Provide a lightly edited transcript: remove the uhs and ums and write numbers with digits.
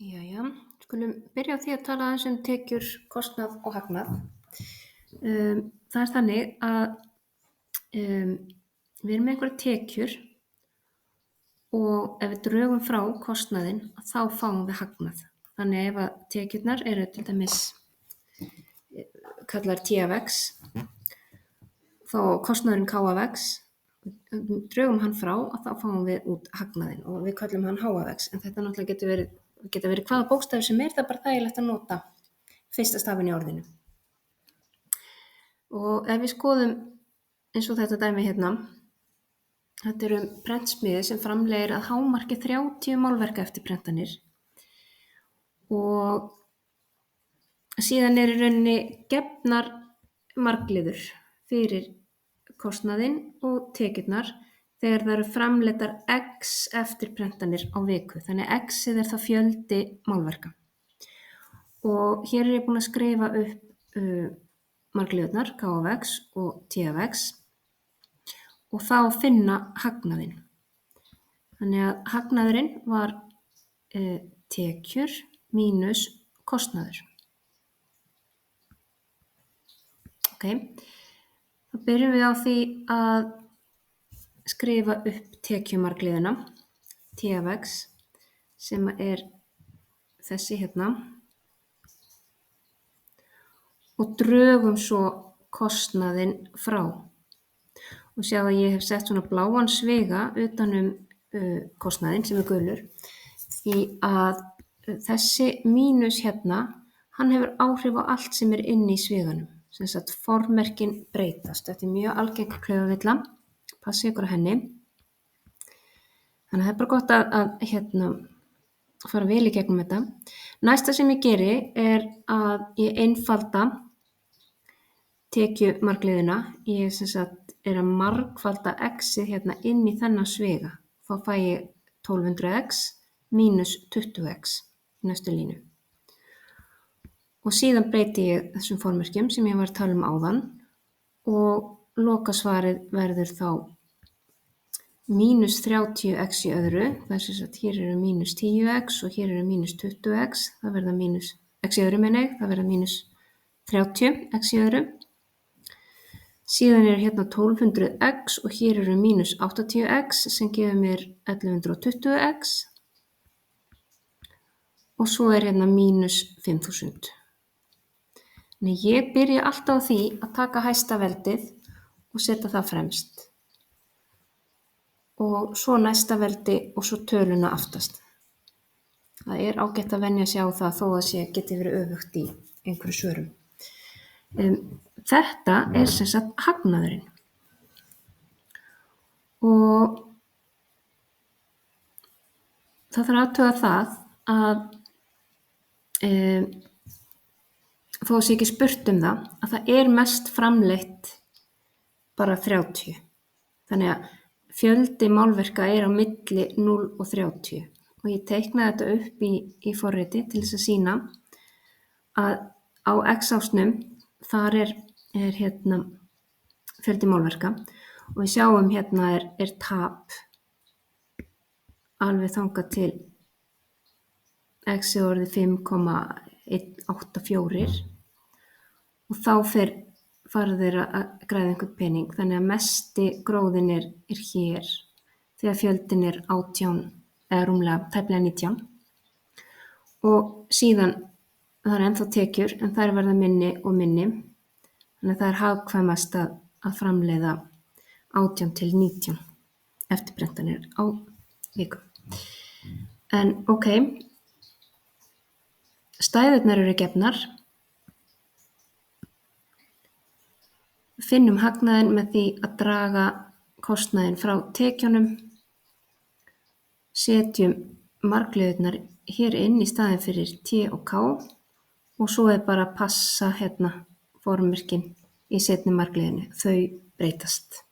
Jæja, skulum byrja á því að tala aðeins tekjur, kostnað og hagnað. Það er þannig að við erum með einhverjar tekjur og ef við drögum frá kostnaðinn þá fáum við hagnað. Þannig ef að tekjurnar eru til dæmis kallar TFX, þá kostnaðurinn KFX, drögum hann frá og þá fáum við út hagnaðinn og við kallum hann HFX, en þetta náttúrulega geta verið hvaða bókstafur sem það er bara þægilegt að nota fyrsta stafinn í orðinu. Og ef við skoðum eins og þetta dæmi hérna, þetta eru prentsmiðjur sem framleiðir að hámarki 30 málverka eftir prentanir og síðan í rauninni gefnar margliður fyrir kostnaðinn og tekjurnar þegar það eru framleiddar X eftirprentanir á viku. Þannig X-ið er það fjöldi málverka. Og hér er ég búin að skrifa upp margliðurnar, KFX og TFX og þá finna hagnaðinn. Þannig að hagnaðurinn var tekjur mínus kostnaður. Þá byrjum við á því að skrifa upp tekjumargliðina, TFX, sem er þessi hérna, og drögum svo kostnaðinn frá. Og sjá að ég hef sett svona bláan sviga utan kostnaðinn sem er gulur, því að þessi mínus hérna, hann hefur áhrif á allt sem er inni í sviganum. Sem sagt formerkin breytast. Þetta er mjög algeng klaufavilla, passið ykkur á henni. Þannig að það er bara gott að fara vel í gegnum þetta. Næsta sem ég geri er að ég einfalda tekjumargliðina. Ég sem sagt er að margfalda x-ið hérna inn í þennan sviga. Þá fæ ég 1200x mínus 20x í næstu línu. Og síðan breyti ég þessum formerkjum sem ég var að tala áðan og lokasvarið verður þá mínus 30x í öðru. Það er sem sagt hér eru mínus 10x og hér eru mínus 20x. Það verða mínus x í öðru það verða mínus 30x í öðru. Síðan eru hérna 1200x og hér eru mínus 80x sem gefur mér 1120x. Og svo er hérna mínus 5000. Þannig ég byrja alltaf á því að taka hæsta veldið og setja það fremst. Og svo næsta veldi og svo töluna aftast. Það er ágætt að venja sig á það þó að geti verið öfugt í einhverju svörum. Þetta er sem sagt hagnaðurinn. Og það þarf að athuga það að þó sé ekki spurt það, að það er mest framleitt bara 30. Þannig að fjöldi málverka er á milli 0 og 30. Og ég teiknaði þetta upp í forriti til þess að sýna að á x-ásnum þar er hérna fjöldi málverka og við sjáum hérna er tap alveg þangað til x er orðið 5,184 og þá fara þeir að græða einhvern pening. Þannig að mesti gróðinn er hér þegar fjöldinn er 18 eða rúmlega tæplega 19 og síðan það er ennþá tekjur en þær verða minni og minni. Þannig að það er hagkvæmast að framleiða 18 til 19 eftirprentanir á viku. En stæðurnar eru gefnar. Finnum hagnaðinn með því að draga kostnaðinn frá tekjunum. Setjum margliðurnar hér inn í staðinn fyrir T og K og svo er bara að passa hérna formerkin í seinni margliðinu. Þau breytast.